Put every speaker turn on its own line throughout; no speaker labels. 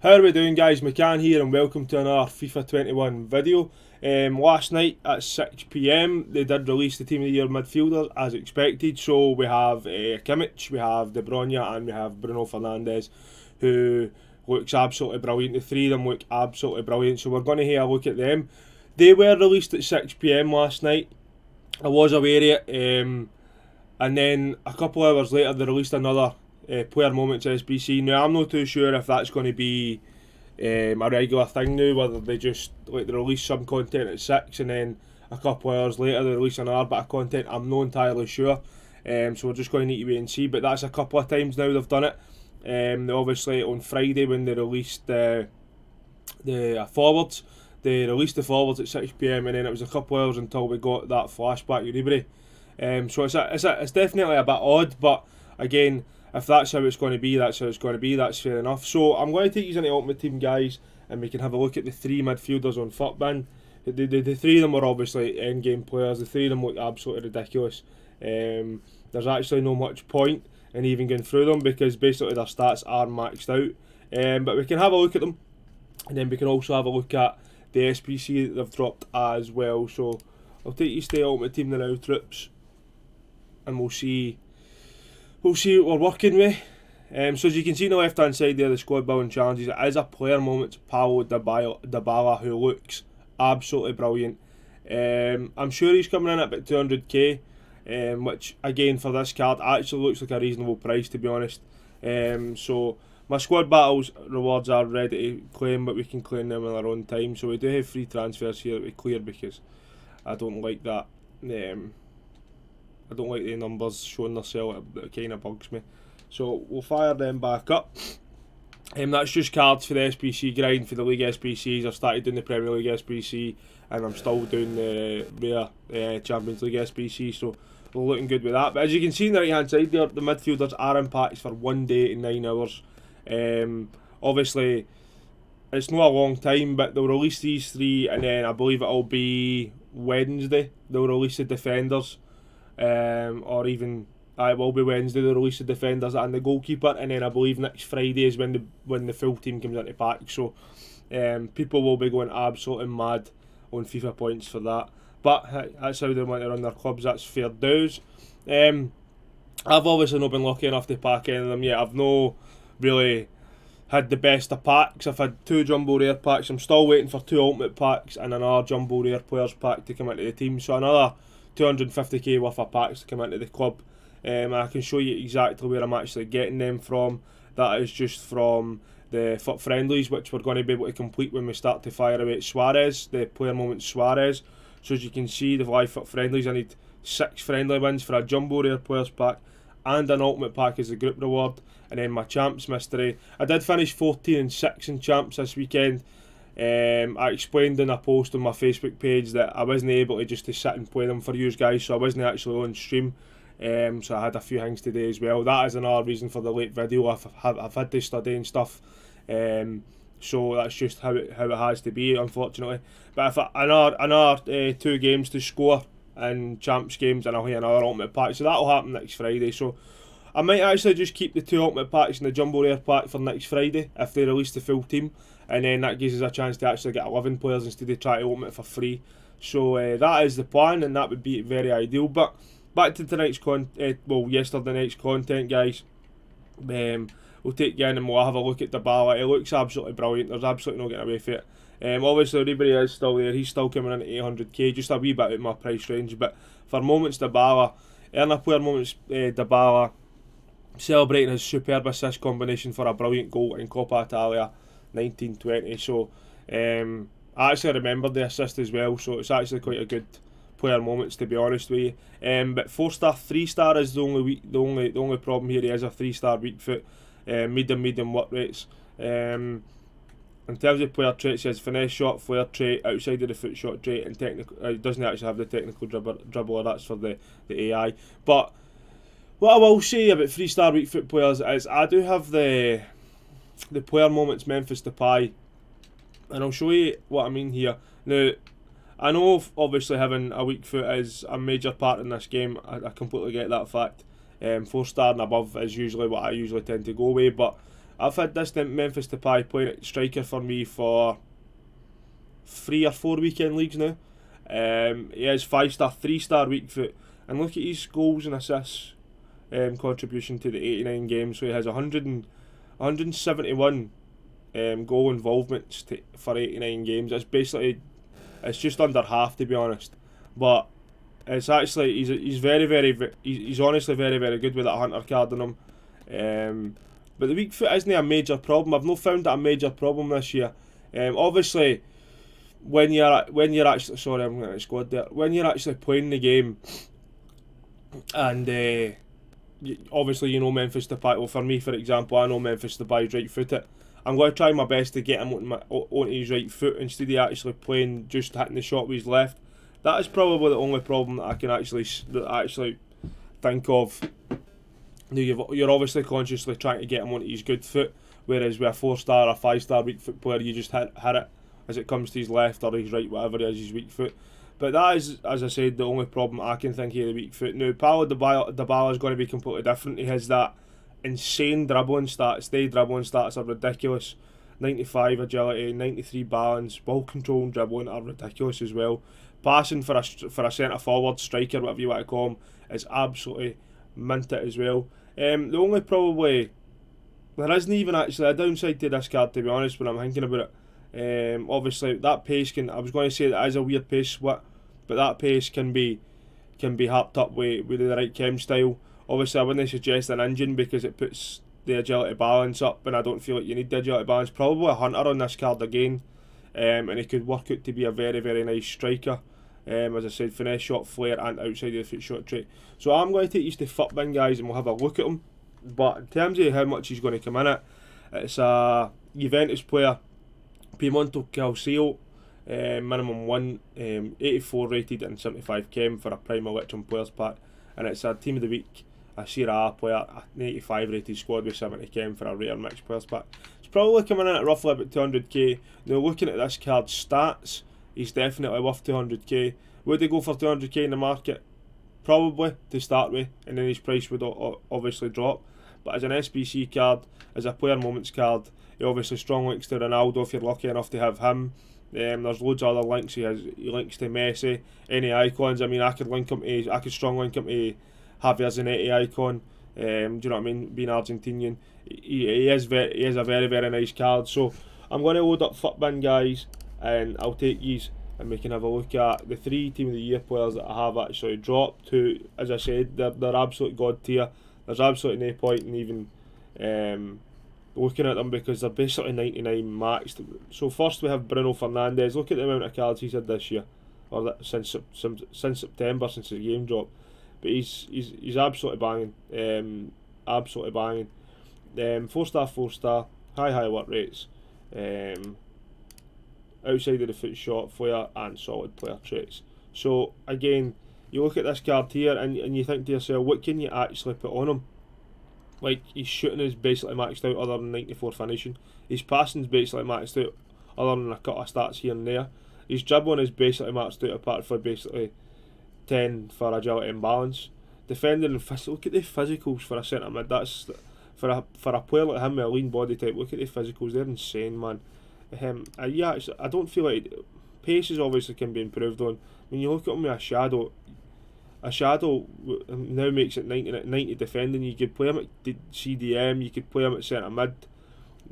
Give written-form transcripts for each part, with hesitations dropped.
How are we doing, guys? McCann here and welcome to another FIFA 21 video. Last night at 6 p.m. they did release the Team of the Year midfielders as expected. So we have Kimmich, we have De Bruyne and we have Bruno Fernandes, who looks absolutely brilliant. The three of them look absolutely brilliant, so we're going to have a look at them. They were released at 6 p.m. last night. I was aware of it, and then a couple of hours later they released another player moments SBC. Now I'm not too sure if that's going to be a regular thing now, whether they just they release some content at 6 and then a couple of hours later they release another bit of content. I'm not entirely sure, so we're just going to need to wait and see. But that's a couple of times now they've done it. Obviously on Friday when they released the forwards, they released the forwards at 6 p.m. and then it was a couple of hours until we got that flashback with Ribery. So it's definitely a bit odd, but again, if that's how it's going to be, that's how it's going to be, that's fair enough. So I'm going to take you into the Ultimate Team, guys, and we can have a look at the three midfielders on FUTBin. The three of them are obviously end-game players. The three of them look absolutely ridiculous. There's actually no much point in even going through them because basically their stats are maxed out. But we can have a look at them, and then we can also have a look at the SPC that they've dropped as well. So I'll take you to the Ultimate Team now, troops, and we'll see what we're working with. So as you can see on the left hand side there, the squad building challenges, it is a player moments Paulo Dybala who looks absolutely brilliant. I'm sure he's coming in at about 200k, which again for this card actually looks like a reasonable price, to be honest. So my squad battles rewards are ready to claim, but we can claim them in our own time. So we do have free transfers here that we clear because I don't like that. I don't like the numbers showing themselves, it kind of bugs me. So we'll fire them back up. That's just cards for the SPC grind for the League SPCs. I've started doing the Premier League SPC and I'm still doing the Rare Champions League SPC, so we're looking good with that. But as you can see on the right hand side there, the midfielders are in packs for 1 day and 9 hours. Obviously it's not a long time, but they'll release these three and then I believe it'll be Wednesday they'll release the defenders. Or even it will be Wednesday they'll release the defenders and the goalkeeper, and then I believe next Friday is when the full team comes into pack. So people will be going absolutely mad on FIFA points for that. But that's how they want to run their clubs, that's fair dues. I've obviously not been lucky enough to pack any of them yet. I've no really had the best of packs. I've had 2 jumbo rare packs. I'm still waiting for 2 ultimate packs and another jumbo rare players pack to come into the team. So another 250k worth of packs to come into the club. I can show you exactly where I'm actually getting them from. That is just from the FUT friendlies, which we're going to be able to complete when we start to fire away Suarez, the player moment Suarez. So as you can see, the live FUT friendlies, I need 6 friendly wins for a jumbo rare players pack and an ultimate pack as a group reward, and then my champs mystery. I did finish 14 and 6 in champs this weekend. I explained in a post on my Facebook page that I wasn't able to just to sit and play them for you guys, so I wasn't actually on stream. So I had a few things today as well. That is another reason for the late video. I've had to study and stuff. So that's just how it has to be, unfortunately. But if another 2 games to score in champs games, and I'll hit another ultimate pack. So that'll happen next Friday. So I might actually just keep the 2 ultimate packs and the jumbo rare pack for next Friday if they release the full team, and then that gives us a chance to actually get 11 players instead of trying to open it for free. So that is the plan, and that would be very ideal. But back to tonight's yesterday night's content, guys. We'll take you in and we'll have a look at Dybala. It looks absolutely brilliant. There's absolutely no getting away from it. Obviously Ribery is still there. He's still coming in at 800k, just a wee bit out of my price range. But for moments Dybala, earn a player moments Dybala, celebrating his superb assist combination for a brilliant goal in Coppa Italia 1920. So I actually remembered the assist as well, so it's actually quite a good player moments, to be honest with you. But 4-star, 3-star is the only problem here. He is a 3-star weak foot, medium work rates. In terms of player traits, he has finesse shot, flair trait, outside of the foot shot trait, and technical. He doesn't actually have the technical dribbler. That's for the AI. But what I will say about 3-star weak foot players is I do have the player moments Memphis Depay, and I'll show you what I mean here. Now, I know obviously having a weak foot is a major part in this game. I completely get that fact. 4-star and above is usually what I usually tend to go with, but I've had this Memphis Depay playing at striker for me for 3 or 4 weekend leagues now. He has 5-star, 3-star weak foot, and look at his goals and assists contribution to the 89 games. So he has 171 goal involvements for 89 games. It's just under half, to be honest. But it's actually he's honestly very, very good with that Hunter card on him. But the weak foot isn't a major problem. I've not found that a major problem this year. Obviously, when you're actually I'm getting a squad there. When you're actually playing the game, and obviously you know Memphis Depay. Well, for me, for example, I know Memphis Depay's right footed. I'm going to try my best to get him onto his right foot instead of actually playing just hitting the shot with his left. That is probably the only problem that I can actually think of. You're obviously consciously trying to get him onto his good foot, whereas with a 4-star or 5-star weak foot player, you just hit it as it comes to his left or his right, whatever it is, his weak foot. But that is, as I said, the only problem I can think of the weak foot. Now, Paulo Dybala is going to be completely different. He has that insane dribbling stats. Their dribbling stats are ridiculous. 95 agility, 93 balance, ball control and dribbling are ridiculous as well. Passing for a centre forward, striker, whatever you want to call him, is absolutely minted as well. The only probably there isn't even actually a downside to this card, to be honest, when I'm thinking about it. Obviously that pace I was going to say that is a weird pace split, but that pace can be harped up with the right chem style. Obviously I wouldn't suggest an engine because it puts the agility balance up, and I don't feel like you need the agility balance. Probably a Hunter on this card again, and he could work out to be a very, very nice striker. As I said, finesse shot, flair and outside of the foot shot trait. So I'm going to take these to FUT bin, guys, and we'll have a look at him. But in terms of how much he's going to come in at, it's a Juventus player, Piemonte Calcio, minimum 1, 84 rated and 75 chem for a Prime Electrum Players Pack. And it's a Team of the Week, a Serie A player, an 85 rated squad with 70 chem for a Rare Mixed Players Pack. It's probably coming in at roughly about 200k. Now, looking at this card's stats, he's definitely worth 200k. Would they go for 200k in the market? Probably, to start with, and then his price would obviously drop. But as an SBC card, as a player moments card, he obviously strong links to Ronaldo if you're lucky enough to have him. There's loads of other links. He links to Messi, any icons. I mean, I could strong link him to Javier Zanetti icon. Do you know what I mean? Being Argentinian, he is a very, very nice card. So I'm going to load up FUT bin, guys, and I'll take these and we can have a look at the 3 Team of the Year players that I have actually dropped. Who, as I said, they're absolute god tier. There's absolutely no point in even looking at them because they're basically 99 maxed. So first we have Bruno Fernandes. Look at the amount of cards he's had this year, or since September, since his game dropped. But he's absolutely banging, absolutely banging. 4-star, high work rates, outside of the foot shot, flair and solid player traits. So again, you look at this card here and you think to yourself, what can you actually put on him? Like, his shooting is basically maxed out other than 94 finishing. His passing is basically maxed out other than a couple of stats here and there. His dribbling is basically maxed out apart from basically 10 for agility and balance. Defending and look at the physicals for a centre mid. That's for a player like him with a lean body type. Look at the physicals; they're insane, man. Yeah, I don't feel like paces obviously can be improved on. When you look at him with a shadow now makes it 90 defending. You could play him at CDM, you could play him at centre mid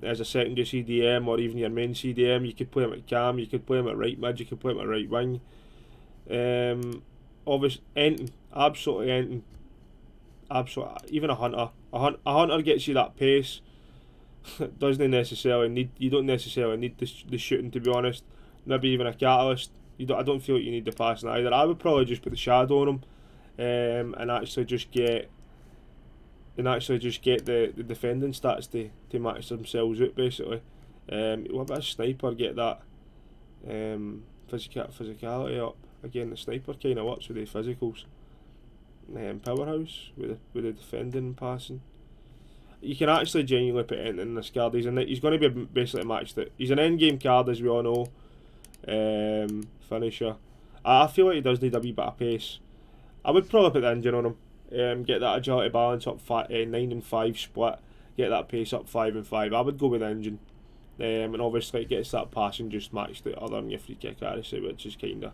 as a secondary CDM, or even your main CDM. You could play him at cam, you could play him at right mid, you could play him at right wing. Obviously, anything, absolutely anything. Absolutely, even a hunter gets you that pace. You don't necessarily need the shooting, to be honest. Maybe even a catalyst. I don't feel like you need the passing either. I would probably just put the shadow on him, and actually just get the defending stats to match themselves out, basically. What about a sniper? Get that physicality up. Again, the sniper kind of works with the physicals. Powerhouse with the defending and passing. You can actually genuinely put anything in this card. He's going to be basically matched out. He's an end game card, as we all know. Finisher. I feel like he does need a wee bit of pace. I would probably put the engine on him. Get that agility balance up, 9 and 5 split. get that pace up 5 and 5. I would go with engine. And obviously it gets that passing just matched out other than your free kick accuracy, which is kind of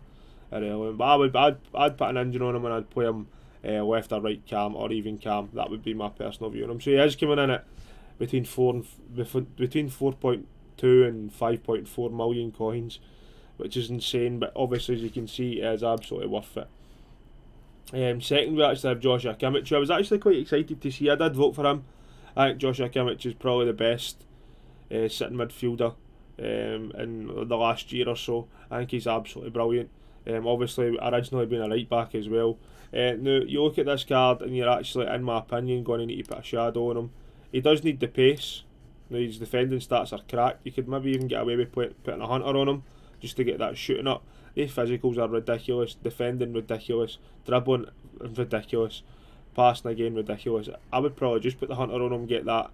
irrelevant. But I'd put an engine on him and I'd play him left or right cam or even cam. That would be my personal view on him. So he is coming in at between 4.2 and 5.4 million coins, which is insane. But obviously, as you can see, it is absolutely worth it. Second, we actually have Joshua Kimmich, who I was actually quite excited to see. I did vote for him. I think Joshua Kimmich is probably the best sitting midfielder in the last year or so. I think he's absolutely brilliant. Obviously, originally being a right back as well. Now, you look at this card and you're actually, in my opinion, going to need to put a shadow on him. He does need the pace. Now, his defending stats are cracked. You could maybe even get away with putting a hunter on him just to get that shooting up. His physicals are ridiculous, defending ridiculous, dribbling ridiculous, passing again ridiculous. I would probably just put the hunter on him, get that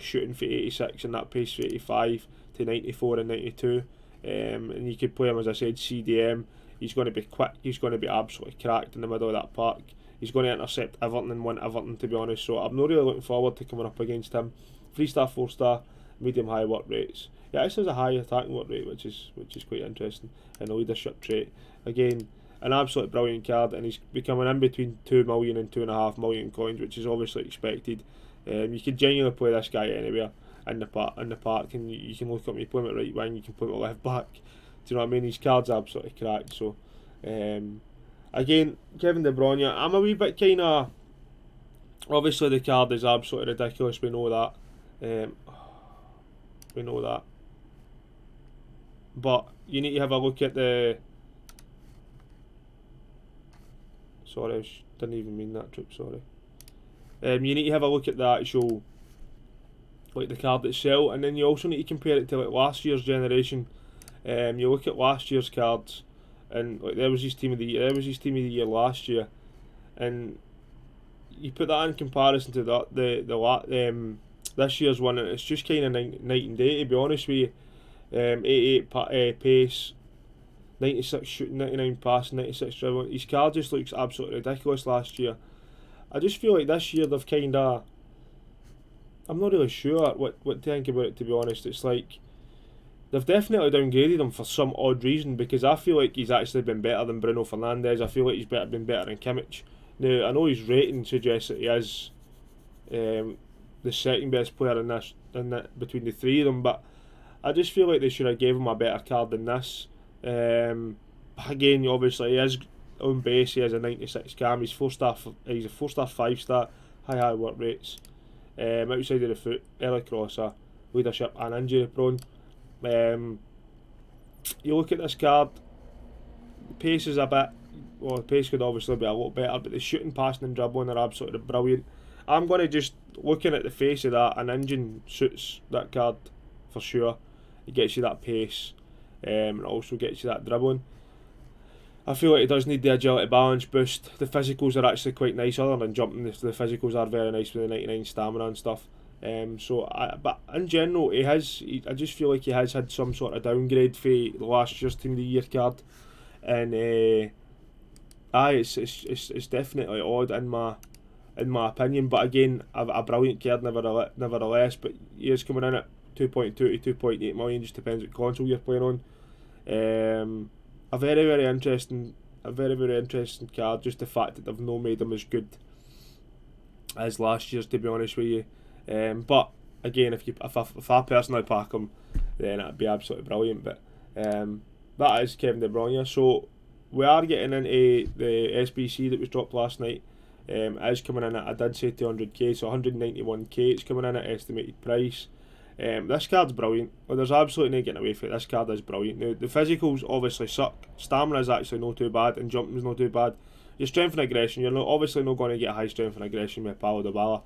shooting for 86 and that pace for 85 to 94 and 92. And you could play him, as I said, CDM. He's going to be quick, he's going to be absolutely cracked in the middle of that park. He's going to intercept Everton and win Everton, to be honest. So I'm not really looking forward to coming up against him. 3-star, 4-star, medium high work rates. He actually has a high attacking work rate, which is quite interesting, and a leadership trait. Again, an absolute brilliant card, and he's becoming in between 2 million and 2.5 million coins, which is obviously expected. You can genuinely play this guy anywhere in the park, and you can look at me, play him at right wing, you can play him at left back. Do you know what I mean? His card's absolutely cracked. So, again, Kevin De Bruyne, I'm a wee bit kind of. Obviously, the card is absolutely ridiculous. We know that. We know that. But you need to have a look at the. Sorry, I didn't even mean that, Trip. Sorry. You need to have a look at the actual, like the card itself, and then you also need to compare it to like last year's generation. You look at last year's cards, and like there was his team of the year. There was his team of the year last year, and you put that in comparison to this year's one, and it's just kind of night and day, to be honest with you. 88 pace, 96 shooting, 99 passing, 96 dribbling. His card just looks absolutely ridiculous last year. I just feel like this year they've kind of. I'm not really sure what to think about it, to be honest. It's like they've definitely downgraded him for some odd reason, because I feel like he's actually been better than Bruno Fernandes. I feel like he's been better than Kimmich. Now, I know his rating suggests that he is the second best player in that between the three of them, but I just feel like they should have gave him a better card than this. Again, obviously, he is on base. He has a 96 cam. He's a 4-star, 5-star, high work rates. Outside of the foot, early crosser, leadership and injury prone. You look at this card, the pace is a bit. Well, the pace could obviously be a lot better, but the shooting, passing and dribbling are absolutely brilliant. I'm going to just, looking at the face of that, an engine suits that card for sure. It gets you that pace, and also gets you that dribbling. I feel like it does need the agility balance boost. The physicals are actually quite nice, other than jumping. The physicals are very nice with the 99 stamina and stuff. But in general, I just feel like he has had some sort of downgrade for the last year's Team of the Year card, and it's definitely odd in my opinion. But again, a brilliant card nevertheless. But he is coming in at 2.2 to 2.8 million, just depends what console you're playing on. A very interesting card. Just the fact that they've not made him as good as last year's, to be honest with you. But again, if I personally pack him, then it'd be absolutely brilliant. But that is Kevin De Bruyne. So we are getting into the SBC that was dropped last night. It is coming in at, I did say 200k, so 191k. It's coming in at estimated price. This card's brilliant. Well, there's absolutely no getting away from it. This card is brilliant. Now, the physicals obviously suck. Stamina is actually not too bad, and jumping is not too bad. Your strength and aggression, you're obviously not going to get high strength and aggression with Paulo Dybala.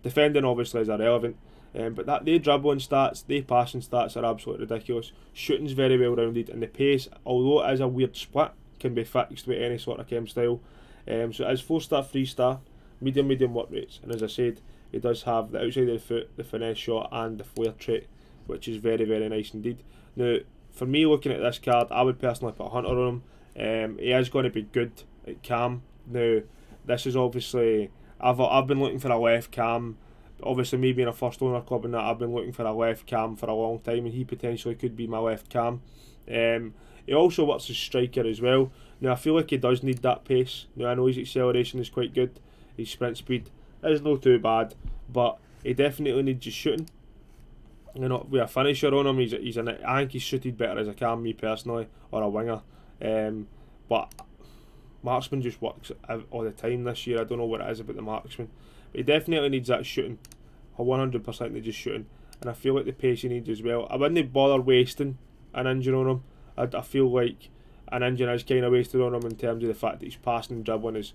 Defending obviously is irrelevant, but their dribbling stats, their passing stats are absolutely ridiculous. Shooting's very well rounded, and the pace, although it is a weird split, can be fixed with any sort of chem style. So it is 4-star, 3-star, medium work rates, and as I said, he does have the outside of the foot, the finesse shot, and the flair trait, which is very nice indeed. Now, for me, looking at this card, I would personally put a hunter on him. He is going to be good at cam. Now, this is obviously, I've been looking for a left cam Obviously, me being a first owner club and that, I've been looking for a left cam for a long time, and he potentially could be my left cam. He also works as striker as well. Now, I feel like he does need that pace. Now, I know his acceleration is quite good. His sprint speed is not too bad, but he definitely needs his shooting. You know, with a finisher on him, I think he's suited better as a cam, me personally, or a winger. But marksman just works all the time this year. I don't know what it is about the marksman, but he definitely needs that shooting. 100% needs his shooting, and I feel like the pace he needs as well. I wouldn't bother wasting an engine on him. I feel like an engine is kind of wasted on him in terms of the fact that his passing and dribbling is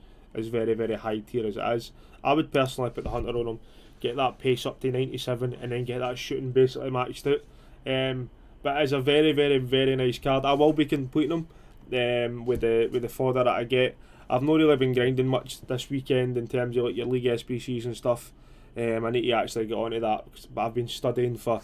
very, very high tier as it is. I would personally put the Hunter on him, get that pace up to 97, and then get that shooting basically matched out. But it's a very, very, very nice card. I will be completing him with the fodder that I get. I've not really been grinding much this weekend in terms of like your League SBCs and stuff. I need to actually get onto that, but I've been studying for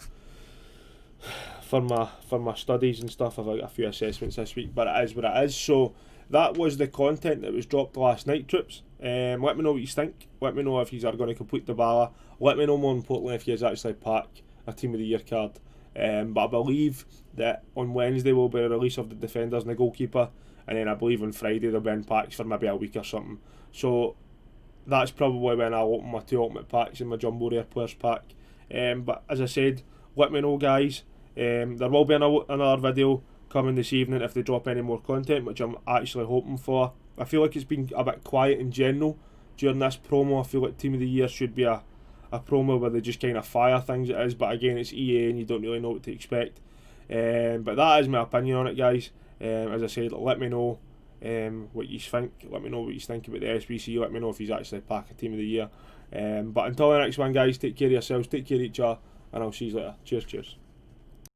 my studies and stuff. I've got a few assessments this week, but it is what it is. So that was the content that was dropped last night, troops. Let me know what you think. Let me know if you are going to complete the Bala. Let me know more importantly if you actually pack a Team of the Year card. But I believe that on Wednesday will be a release of the defenders and the goalkeeper, and then I believe on Friday they'll be in packs for maybe a week or something. So that's probably when I'll open my 2 ultimate packs in my Jumbo Rare Players pack. But as I said, let me know, guys. There will be another video coming this evening if they drop any more content, which I'm actually hoping for. I feel like it's been a bit quiet in general during this promo. I feel like Team of the Year should be a promo where they just kind of fire things, it is, but again, it's EA and you don't really know what to expect. But that is my opinion on it, guys. As I said, let me know what you think. Let me know what you think about the SBC. Let me know if you actually pack a Team of the Year. But until the next one, guys, take care of yourselves, take care of each other, and I'll see you later. Cheers.